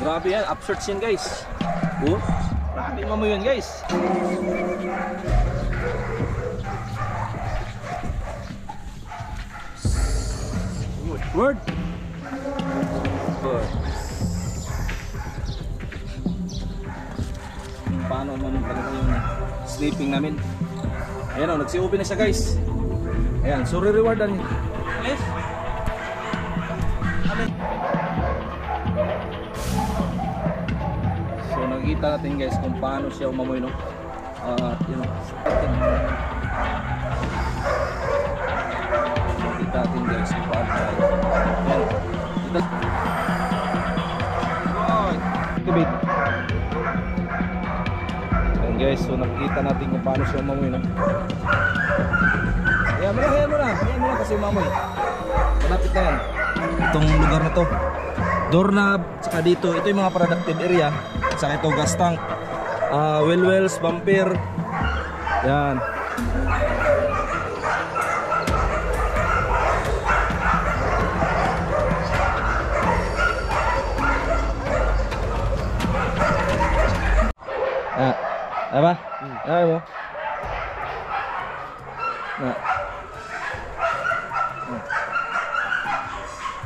Grabe yan, upshirts yan guys. Oh, tingnan mo yun guys. Word. Paano naman talaga yung sleeping namin. Ayan o, nagsi-open na siya guys. Ayan, so re-rewardan niya. Yes. So nakikita natin guys kung paano siya umamoy, no? Yun o. Nakikita natin guys kung paano siya. Ayan. Kubit. Ayan guys, so nakikita natin kung paano siya umamoy, no? Ayan mo na kasi umamoy. Malapit na yan. Itong lugar na to, doorknob, saka dito, ito yung mga productive area. Saka ito gas tank, wheel wells, bumper. Yan. Apa? Ay mo.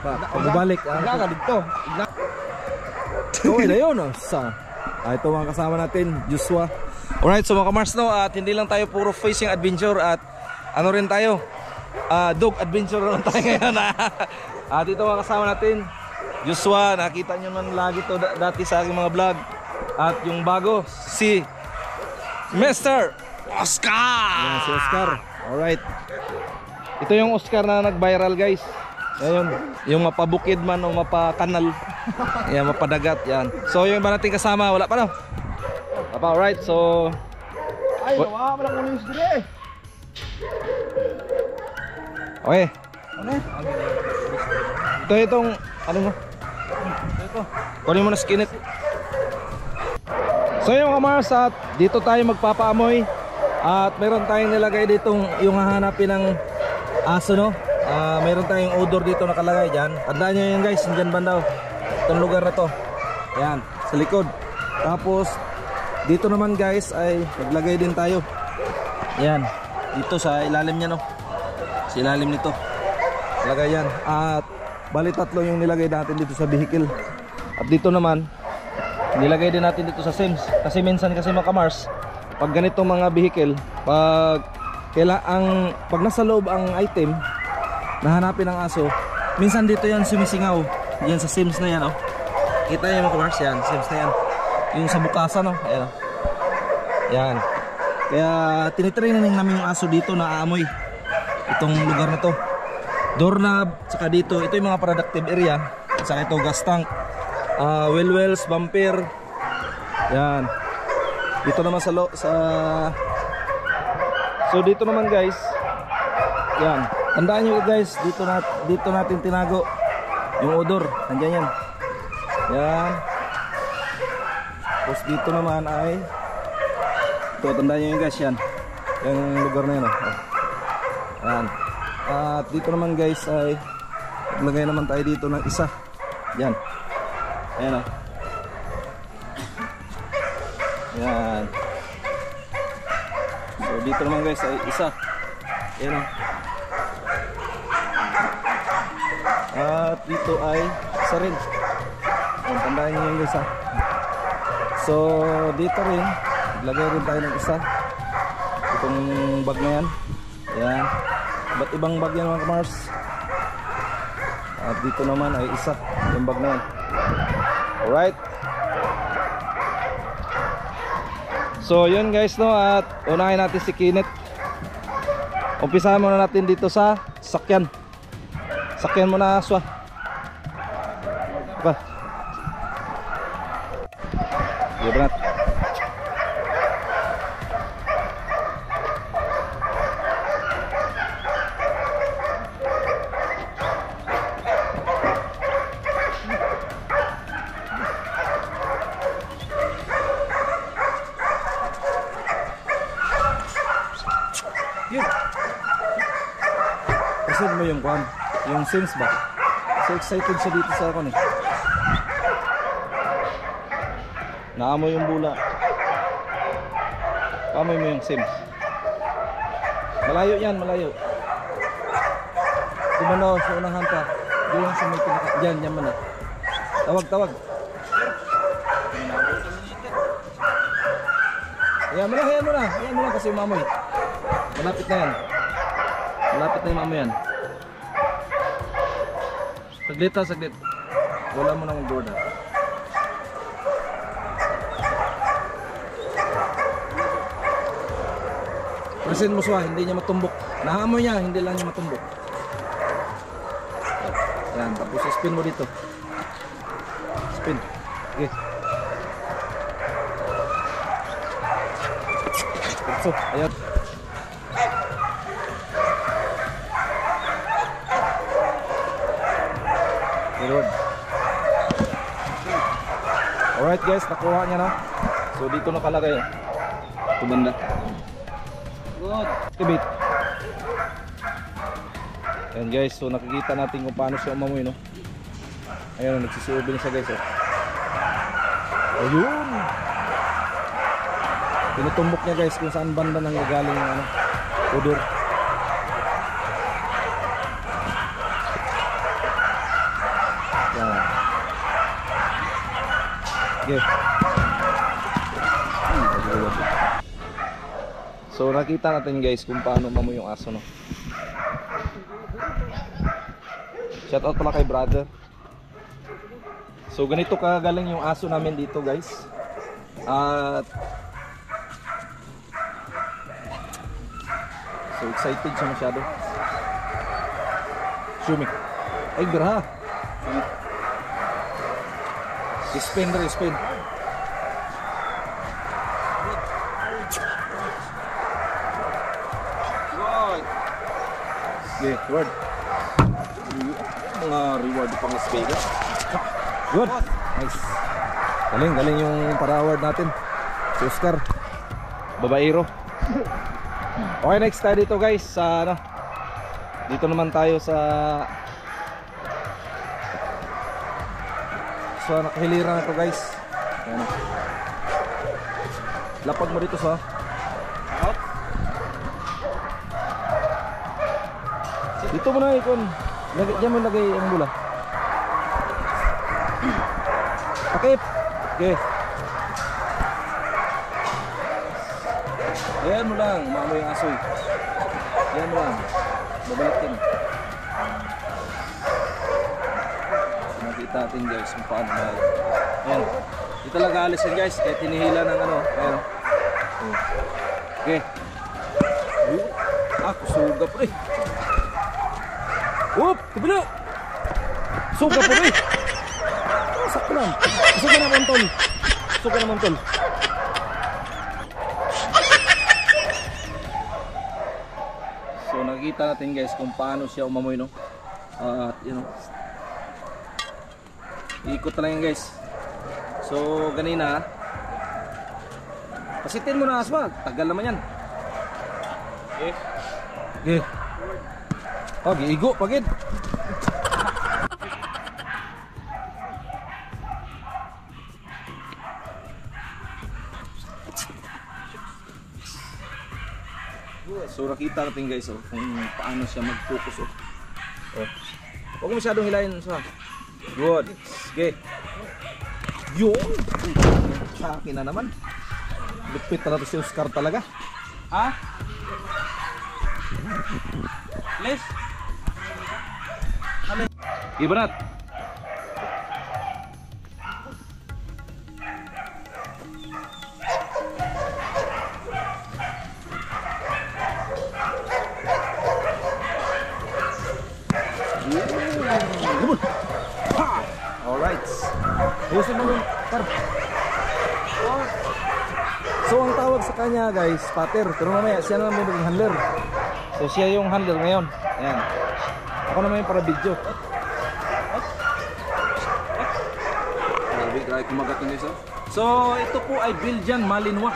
Pagbalik ka dito. Okay na yun. Ito mga kasama natin, Joshua. Alright, so mga kamars, no, at hindi lang tayo puro fishing adventure, at ano rin tayo, dog adventure lang tayo ngayon. At ito mga kasama natin, Joshua. Nakita nyo man lagi to dati sa aking mga vlog. At yung bago, si Mr. Oscar. Yan, si Oscar. Alright. Ito yung Oscar na nag-viral guys. Ayun, yung mapabukid man o mapakanal. Yan, mapadagat yan. So yung iba natin kasama, wala pa no? Alright, so ay, wala pa lang ulis dire. Okay. Ano? Itong ano mo? Ito. Kunin mo na skinit. So yung kamars, at dito tayo magpapaamoy. At meron tayong nilagay ditong yung hahanapin ng aso, no? Meron tayong odor dito nakalagay dyan. Tandaan nyo yan guys, dyan bandaw. Itong lugar na to. Yan, sa likod. Tapos dito naman guys ay naglagay din tayo. Yan, dito sa ilalim nya, no? Sa ilalim nito lagay yan. At bali tatlo yung nilagay natin dito sa vehicle. At dito naman nilagay din natin dito sa Sims. Kasi minsan kasi mga kamars, pag ganitong mga vehicle, pag nasa loob ang item nahanapin ng aso, minsan dito yan sumisingaw. Yan sa Sims na yan, oh. Kita nyo mga kamars, yan, Sims na yan. Yung sa bukasan, oh. Ayan, oh. Yan. Kaya tinitraining namin yung aso dito na aamoy itong lugar na to. Doorknob, saka dito, ito yung mga productive area. Saka ito gas tank, wheel wells, bumper. Yan. Dito naman so dito naman guys, yan. Tandaan nyo guys, dito natin tinago yung odor. Nandiyan yan. Yan. Tapos dito naman ay ito, tandaan nyo yun guys, yan. Yung lugar na yun, oh. Yan. At dito naman guys ay maglagay naman tayo dito ng isa. Yan. Ayan, oh. Yan. So dito naman guys ay isa. Ayan, oh. At dito ay isa rin. Ayan, tandaan nyo yun guys, ha. So dito rin maglagay rin tayo ng isa. Itong bag na yan. Yan. Ba't ibang bag yan mga kamars? At dito naman ay isa, yung bag na yan. Alright. So yun guys, no, at unahin natin si Kenneth. Umpisahan muna natin dito sa sakyan. Sakyan muna, Aswa. Apa? Iya berat. Kasi mo yung kwan, yung Sims ba? So excited siya dito sa ako eh. Naamoy yung bula. Amoy mo yung Sims. Malayo yan, malayo. Tumanaw sa unahan pa. Diyan sa may pinaka. Diyan, diyan man na. Tawag, tawag. Ayan mo na, ayan mo na. Ayan mo na kasi umamoy. Malapit na yan. Malapit na yung mamoy yan. Saglit ha, saglit. Wala mo na mag-board ha. Present mo siya, hindi niya matumbok. Nahamoy niya, hindi lang niya matumbok. Yan, tapos spin mo dito. Spin. Okay. So, ayan. Good. Alright guys, nakuha niya na. So dito nakalagay. Ito banda. Good. Kibit. Ayan guys, so nakikita natin kung paano siya umamoy, no? Ayan, nagsisiubin siya guys, oh. Ayun. Tinutumbok niya guys kung saan banda nang gagaling yung ano, odor. Yan. Okay. So nakita natin guys kung paano umamoy yung aso, no? Shout out pala kay brother. So ganito kagaling yung aso namin dito guys. At so excited siya masyado. Sumi. Ay graha. Spin rin, spin. Okay, word. Mga reward pang Las Vegas. Good. Nice. Galing, galing yung para-award natin. Si Oscar Babaero. Okay, next tayo dito guys sa ano. Dito naman tayo sa nakahiliran na to guys. Ayan. Lapag mo dito sa dito mo na ikon. Diyan mo lagay ang bula. Okay. Okay. Ayan mo lang, mamoy ang asoy. Ayan mo lang. Babalikin. Nakita natin guys kung paano na. Ayan. Di talaga alis yan guys. Kaya tinihila ng ano. Ayan. Okay. Suga po rin. Whoop! Kabila! Suga po rin. Sakto lang. Suga naman tol. Suga naman tol. So nakikita natin guys kung paano siya umamoy, no? At you know, ikot na lang yan guys. So ganina pasitin mo na asma. Tagal naman yan. Okay. Okay. Oh, giigo pagid. So nakita natin guys, oh, kung paano siya mag-focus, oh. Oh. Huwag mo masyadong hilahin sa. Good. Okay. Yun. Sa akin na naman. Lupit talaga si Oscar talaga. Ha? Les? Ibarat. Alright. So ang tawag sa kanya guys, pater. Pero mamaya siya na may maging handler. So siya yung handler ngayon. Ayan. Ako naman yung para video. Grabe kumagat yung guys, oh. So ito po ay Belgian Malinois.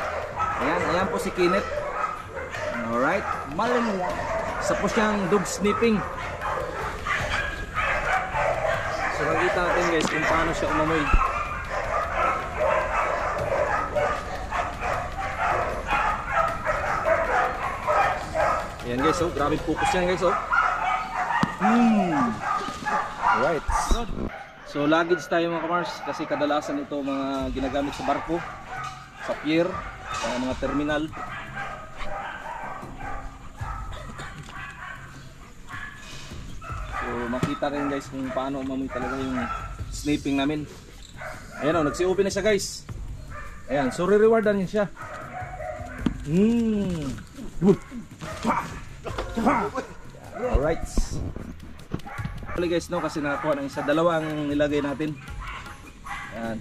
Ayan, ayan po si Kenneth. Alright, Malinois. Isa po siyang dog sniffing. So nakita natin guys kung paano siya umamoy. Ayan guys, oh, grabe focus yan guys, oh. Alright. So luggage tayo mga kamars, kasi kadalasan ito mga ginagamit sa barko, sa pier, sa mga terminal. So makita rin guys kung paano umamoy talaga yung sniping namin. Ayan o, nagsi-open na siya guys. Ayan, so re-rewardan niya siya. Alright. Actually guys, no, kasi nakakuha ng isa, dalawa ang nilagay natin. Ayan.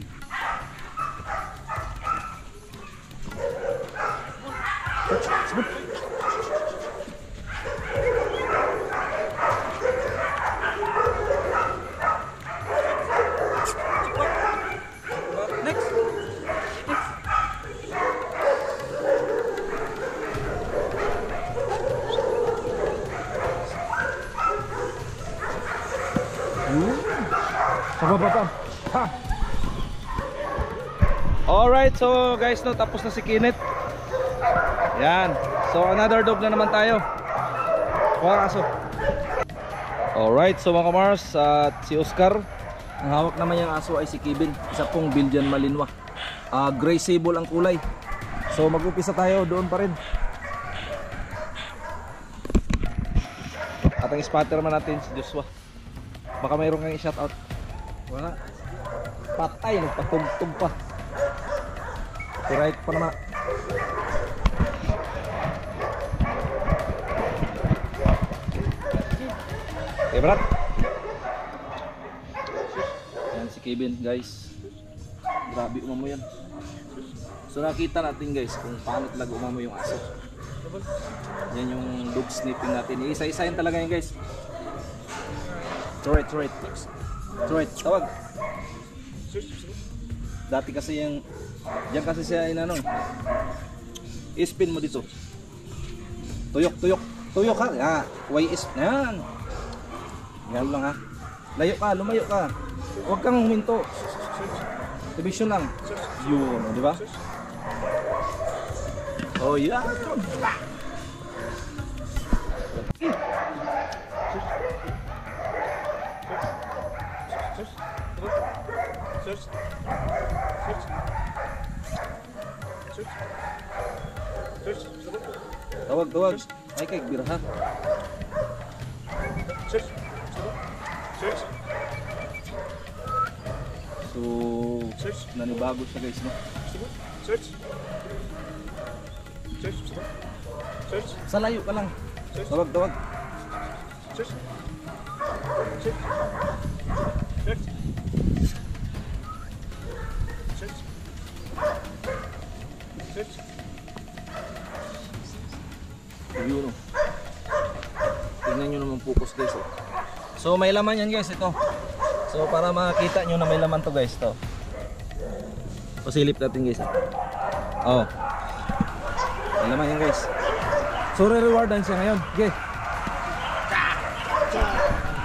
Next. Alright, so guys, no, tapos na si Kenneth. Yan. So another dog na naman tayo. Kuha aso. Alright, so mga kamars, at si Oscar. Ang hawak naman yung aso ay si Kevin. Isa pong Belgian Malinois. Gray sable ang kulay. So mag-upisa tayo doon pa rin. At ang spotter man natin si Joshua. Baka mayroon kang i-shoutout. Wala. Patay, nagpatugtog pa. Copyright pa naman. Okay, Brad. Yan si Kevin, guys. Grabe umamo yan. So nakita natin guys kung paano talaga umamo yung aso. Yan yung dog sniffing natin. Isa-isayin talaga yan guys. Turret. Tawag. Dati kasi yung diyan kasi siya inano. I-spin mo dito. Tuyok ha. Ah, way is. Yan. Yan lang ha. Lumayo ka. Huwag kang huminto. Division lang. Yun, di ba? Oh yeah. Tawag. Ay kay biraha. So, nanibago siya guys, no? Sa layo ka lang. Tawag. Yun, oh. Tingnan nyo naman focus guys, oh. So may laman yan guys, ito. So para makita nyo na may laman to guys, to. Pasilip natin guys, oh. May laman yan guys. So re-rewardan siya ngayon. Okay.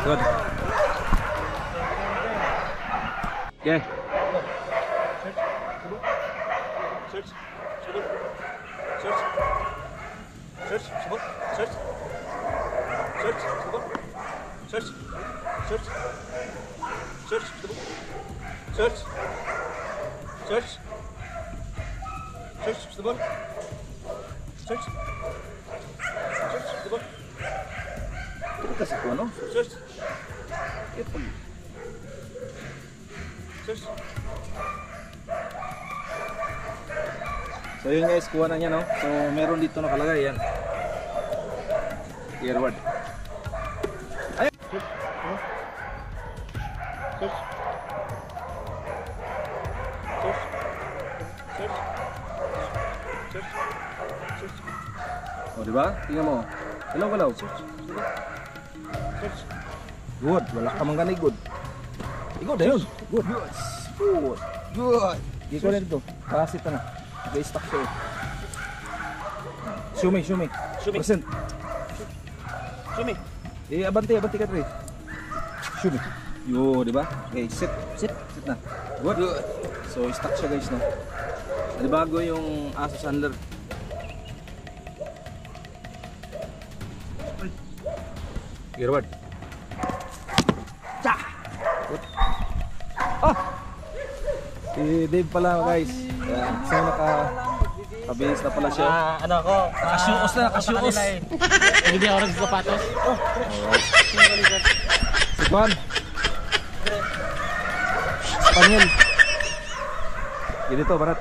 Good. Okay. Kasi ko ano? So yun guys, kuha na niya, no? So meron dito nakalagay yan. Earward. Ay. Oh, diba? Tingnan mo. Galaw. Good, wala ka mang ganay good. Igod na yun. Good. Iko na dito. Parasit na. Nag-stock siya. Shumi. Percent. Shumi. Abante ka tre. Shumi. Yo, diba? Okay, sit na. Good. So, stock siya guys, no? Bago yung Asus Handler. Gerward. Ah! Si Dave pala guys. Yan. So nakabihis na pala siya. Ano ako? Nakasyuos na, nakasyuos. Hindi ako nagsapatos. Si Juan. Spanyol. Ganito, Barat.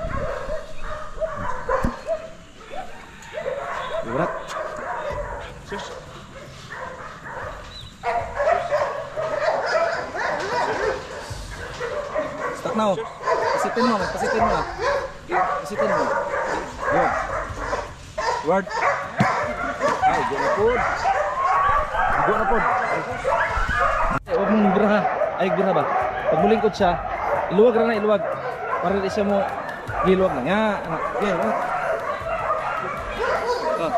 Barat. Stuck na, oh. Pasitin mo, pasitin mo. Pasitin mo. Good. Word. Ay, go na pod. Go na pod. Huwag mong guraha. Ay, guraha ba? Pag mulingkod siya, iluwag na, iluwag. Para di siya mo giluwag na. Nga, anak. Okay, right. Oh.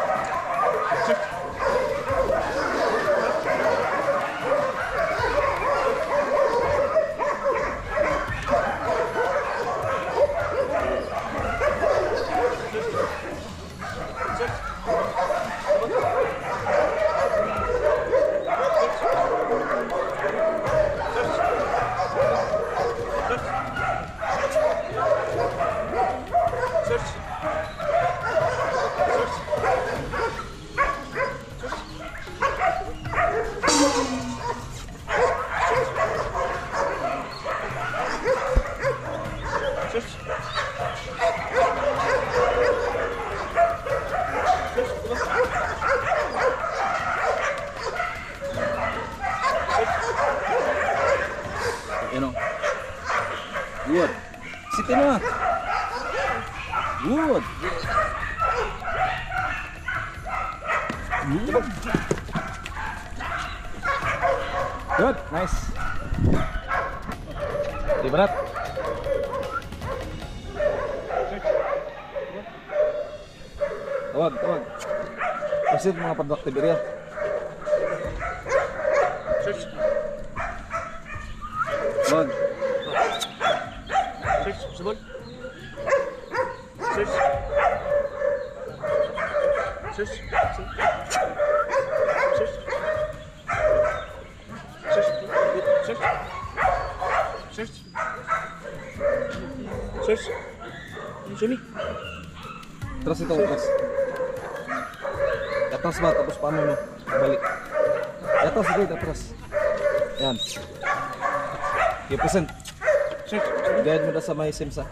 Good. Sitin mo. Good. Good. Nice. Di berat. Tawag, tawag. Proceed mga productive area. Tawag. Sebut. Sus. Sus. Sus. Sus. Sus. Sus. Sus. Sini. Terus itu terus. Di atas ba, tapos paano mo? Balik. Di atas dito, terus. Yan. 10%. Guide mo na sa may simsa.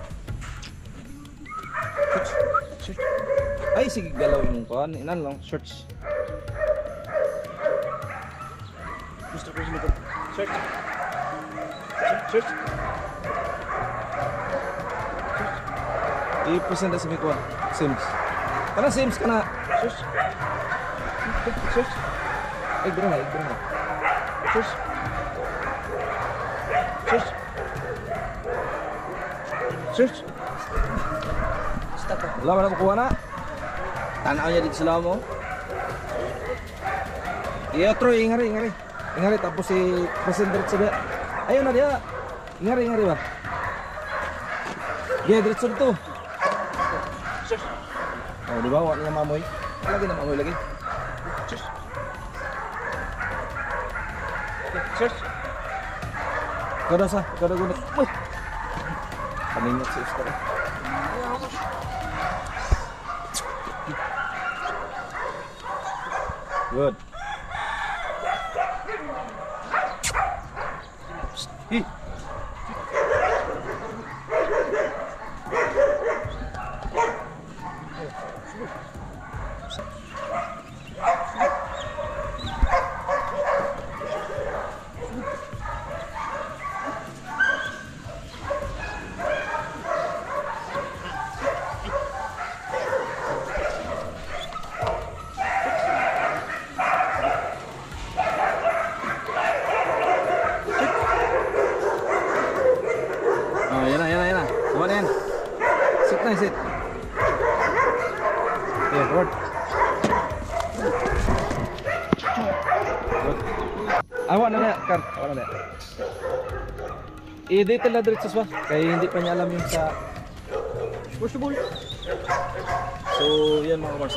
Ay, sige, galawin mong kuhan. Inan lang, search. Mr. President. Search. Search. 10% na sa may kuhan. Sims. Kana Sims, kana. Search. Search. Ay, bro na, ay, bro na. Search. Search. Search. Stop. Wala ba na makuha na? Tanaw niya dito sila mo. Iya, Troy, ingari, ingari. Ingari, tapos si President Diretso. Ayun na dia. Ingari, ingari ba? Dia Diretso dito. Search. Oh, di ba? Wala niya mamoy. Lagi na mamoy lagi. Search. Search. Kada sa, kada gunit. Uy! Paningat si Oscar. Good. Hi. Sit. Yeah, Lord. Awa na na, Kar. Awa na na. I-detail na diretso ba? Kaya hindi pa niya alam yung sa push the ball. So, yan mga Mars.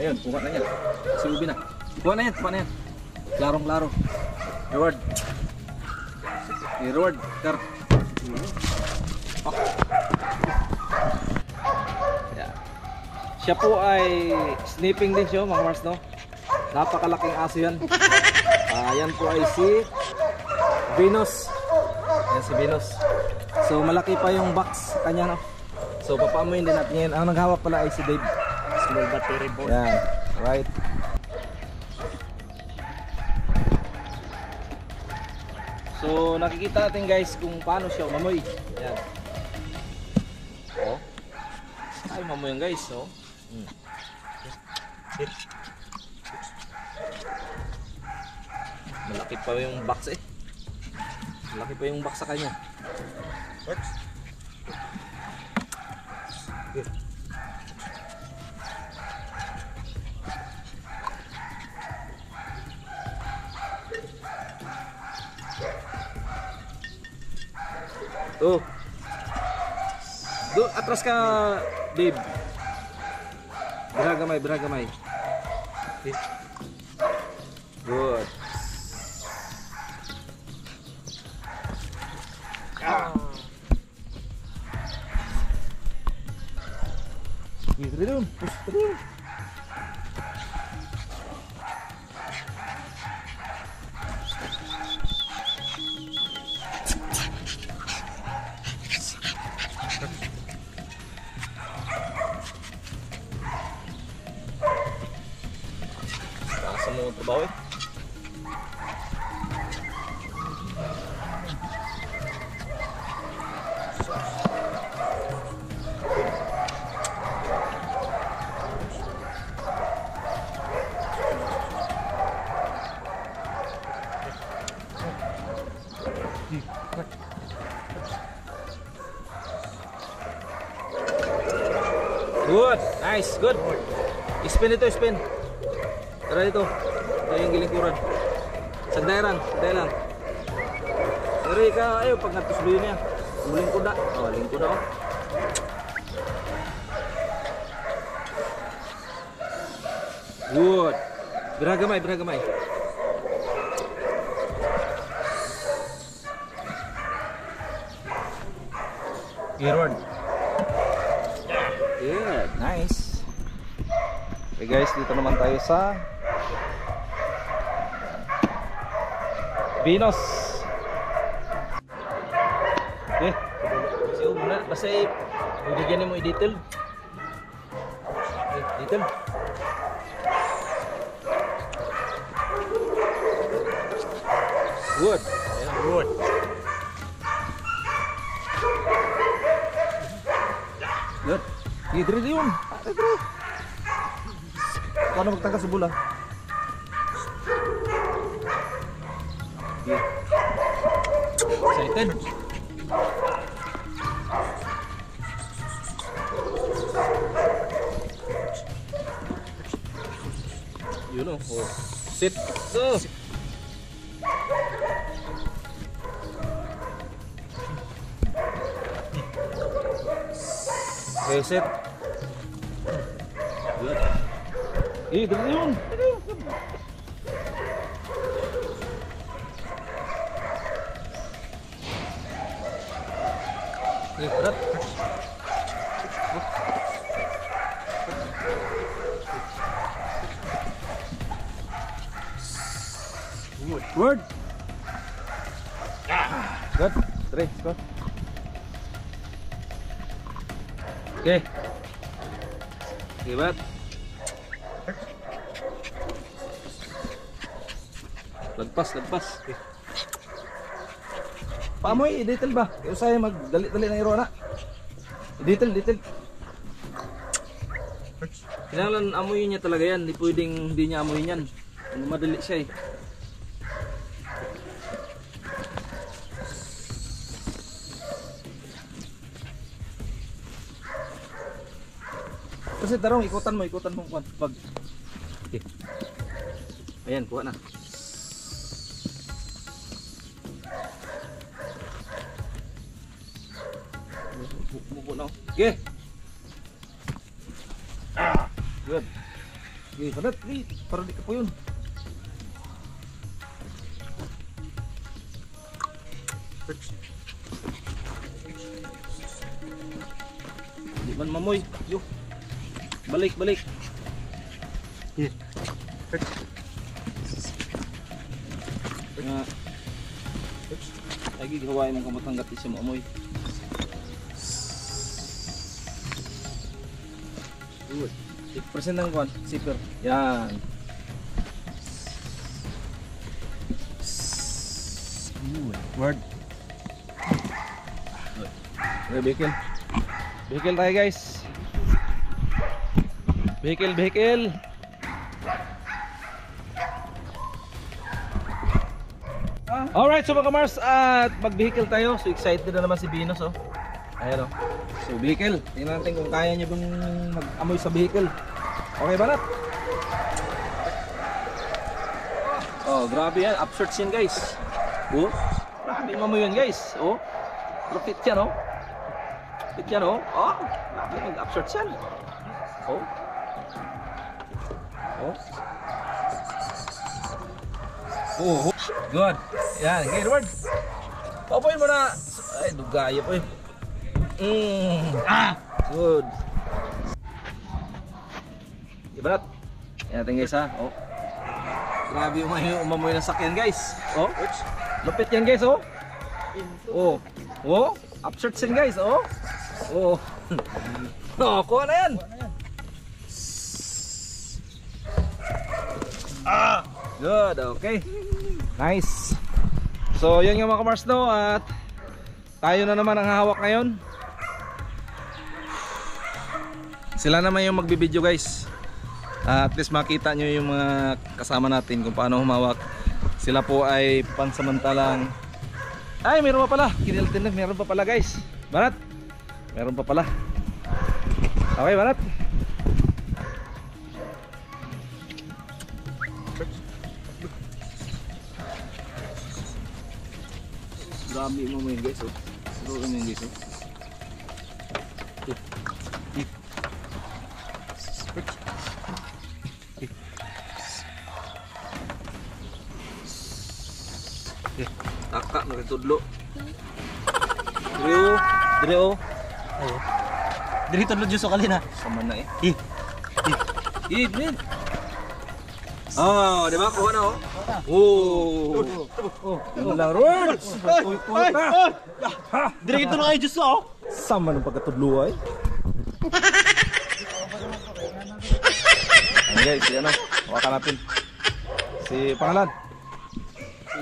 Ayun, kuha na niya. Si Ubi na. Kuha na yan, kuha na yan. Klarong-klaro. Reward. Reward, Car. Oh. Yeah. Siya po ay sniffing din siya, mga Mars, no? Napakalaking aso yan. Yan po ay si Venus. Yan si Venus. So malaki pa yung box kanya, no? So papaamuin din natin yan. Ang naghawak pala ay si Dave. Small battery board. Yan, right. So nakikita natin guys kung paano siya umamoy. Yan. Oh. Ay, umamoy yan guys, oh. Malaki pa yung box eh. Malaki pa yung box sa kanya. Works. Good. Oh. Do atras ka, Dave. Biragamay, biragamay. Good. Terus, terus. Langsung mau ke bawah. Good, nice, good. Spin itu, spin. Tara dito. Ito yung gilingkuran. Sagday lang, sagday lang. Tara ka, ayo pag natusluyo niya. Muling kuda. Oh, lingkuda oh. Good. Biragamay, biragamay. Irod. Good, nice. Okay guys, dito naman tayo sa Venus. Okay. Si Umna, basta bigyan mo i-detail. Okay, detail. Good. Ayan, good. Good. Hidri yun. Hidri. Paano magtangka sa bola? Yeah. Excited. You know. Oh. Sit. So. Okay, sit. Good. Dali yun. Berat. Word. Good. 3, go. Okay. Hebat. Lagpas, lagpas. Okay. Paamoy, i-detail ba? Kaya usaya magdali-dali ng irona. I-detail, detail. Kailangan amoy niya talaga yan. Hindi pwedeng hindi niya amoy yan. Madali siya eh. Kasi tarong, ikutan mo pag. Okay. Ayan, kuha na. Mupo na. Okay. Good. Okay, padat, para di ka po yun. Di man mamoy. Yo. Balik, balik. Here. Nga. Lagi gawain ng kamatanggat isya mo amoy. Good. 8% ng kwan, zipper. Yan. Word. Okay, vehicle. Vehicle tayo guys. Vehicle, vehicle. Alright, so mga kamars, at mag-vehicle tayo. So excited na naman si Venus, oh. Ayan, oh. So vehicle, tingnan natin kung kaya niya bang mag-amoy sa vehicle. Okay ba, Nat? Oh, grabe yan. Upshirts yan, guys. Oh, grabe mo yun, guys. Oh, profit yan, oh. Profit yan, oh. Oh, grabe mag-upshirts yan. Oh. Oh. Oh, good. Yan, okay, Edward. Papoy mo na. Ay, dugaya po eh. Good. Ibarat. Yan natin guys ha. Oh. Grabe umamoy ng sakyan guys. Oh. Lupit yan guys oh. Oh. Oh. Upshirts yan guys oh. Oh. Oh, kuha na yan. Good, okay. Nice. So, yun yung mga kamars no. At tayo na naman ang hawak ngayon. Sila naman yung magbibideo guys. At least makita nyo yung mga kasama natin kung paano humawak. Sila po ay pansamantalang. Ay, meron pa pala. Kiniltin na, meron pa pala guys. Banat. Meron pa pala. Okay, Banat. Grabe mo yun guys oh. Siguro mo yun guys oh. Taka nakitudlo. Drio, Drio. Ayo. Diri tudlo jud sa kalina. Sama na eh. Id. Oh, di ba kuha na oh. Oh. Oh, lang road. Diri kito na kayo jud sa oh. Sama ng pagkatudlo ay. Okay, si ano? Hawakan natin. Si pangalan. Si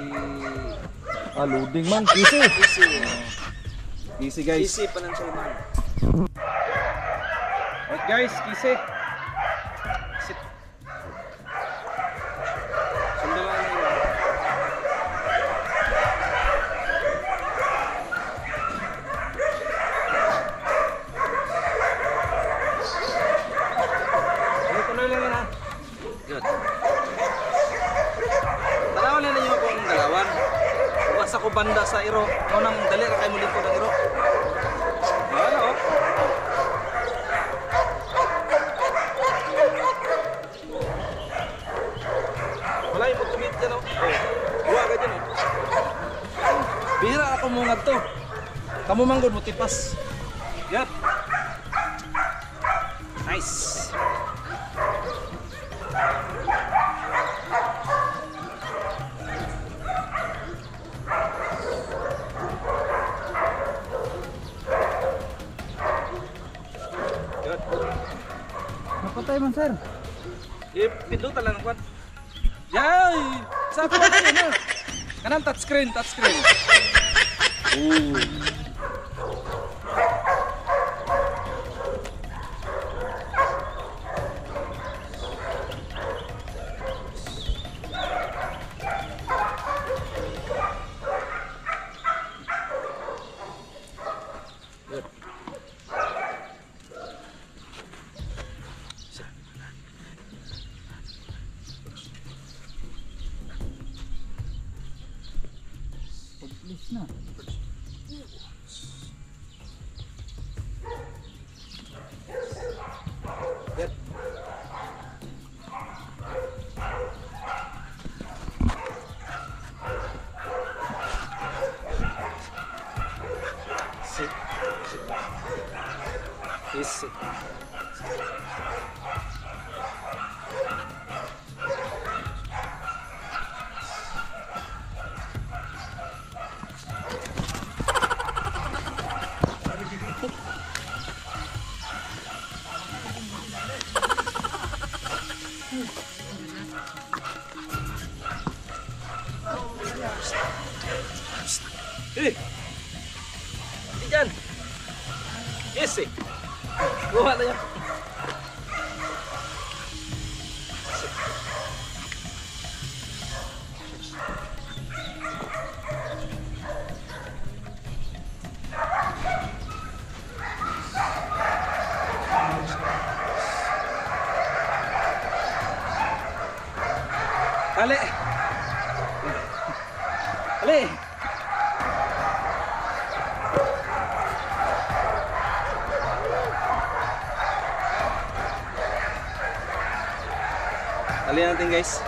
loading man. Easy. Easy guys. Easy financial man. Right guys, easy. Sundan lang na yun. Tuloy lang yun ha. Good. Dalawan na ninyo kung dalawan. Bukas ako banda sa iro. Nang dali ka kayo muling ko ng iro. Ano oh. Wala yung mag-commit dyan oh. Buwa ka dyan oh. Bihira ako mungad to. Kamu manggod mo tipas. Yan. Nice. Good. Napatay man sir. Pindutan lang ng kwan. Yay! Sa ako na yun ha. Kanang touchscreen. Ooh. Good. Please na. Good. Kuha na yan. Ali. Ali. Ali natin guys.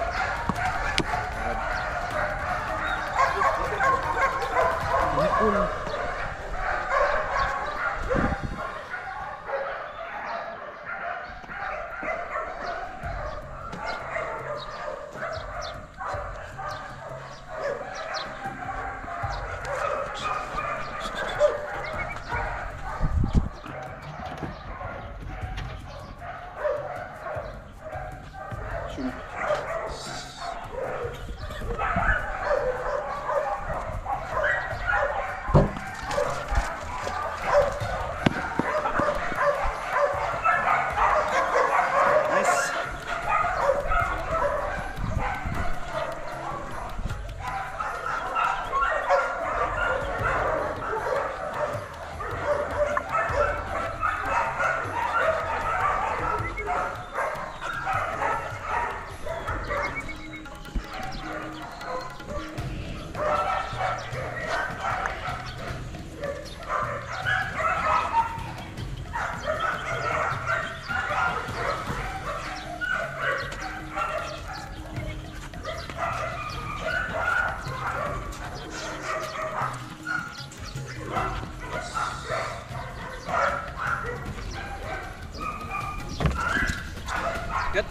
Good.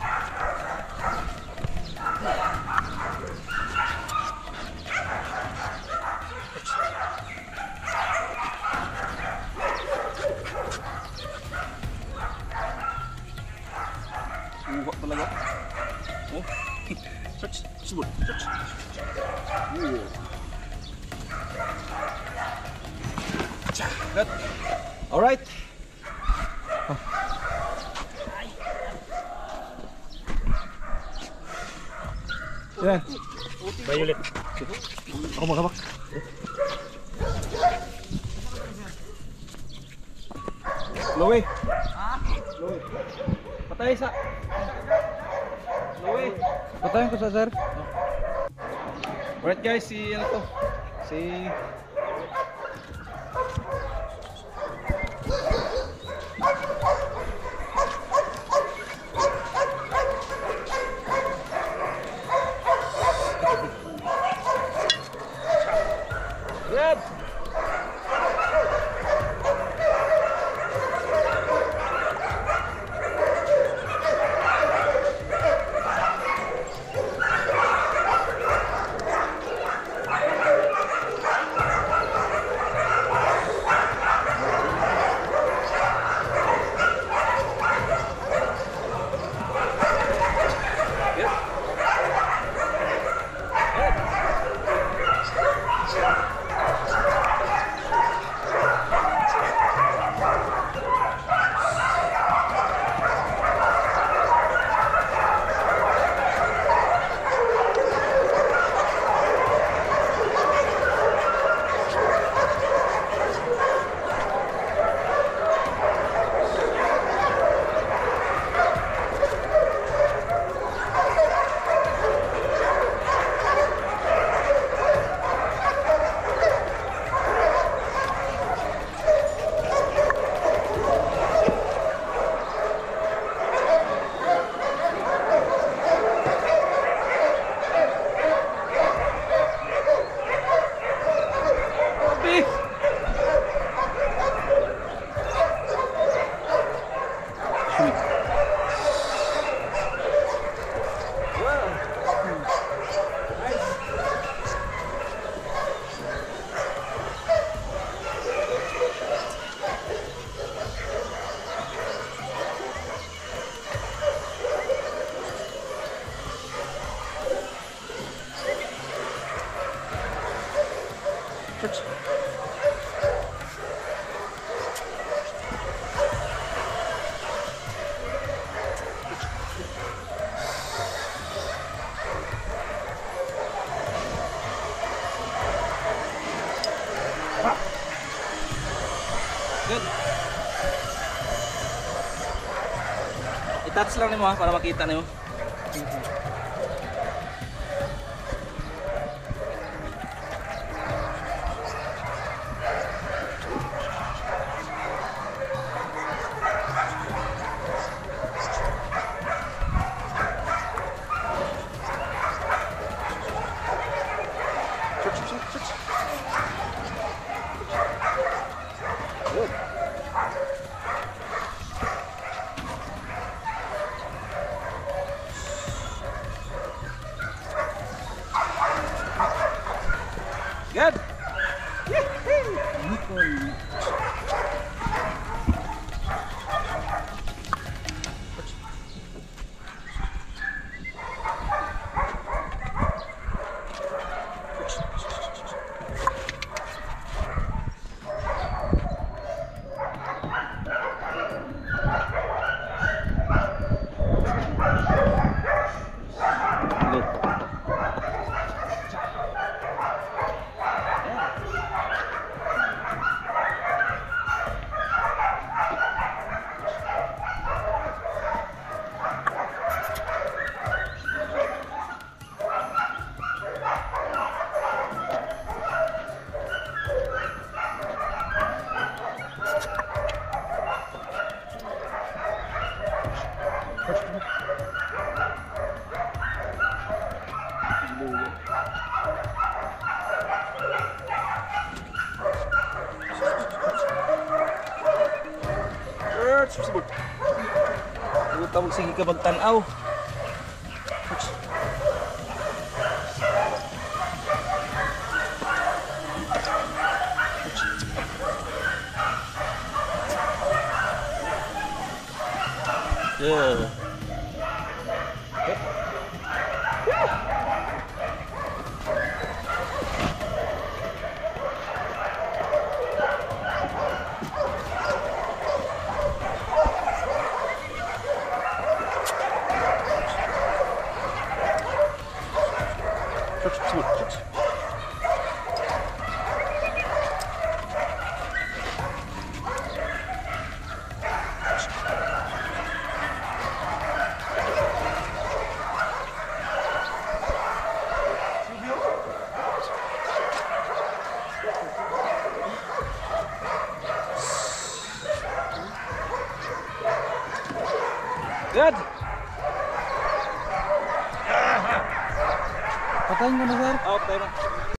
Buka talaga. Oh. Search. Subot. Search. Good. All right. Yan. Violet. Ako maghabak. Lowe. Lowe. Patay sa. Lowe. Patayin ko sa sir. Alright guys, si ano to? Si Red. touch lang nimo ha para makita nimo. Good. Good. Puta mo sige ka magtanaw. Yeah. Good. Patayin ko na, sir. Oh, patay mo.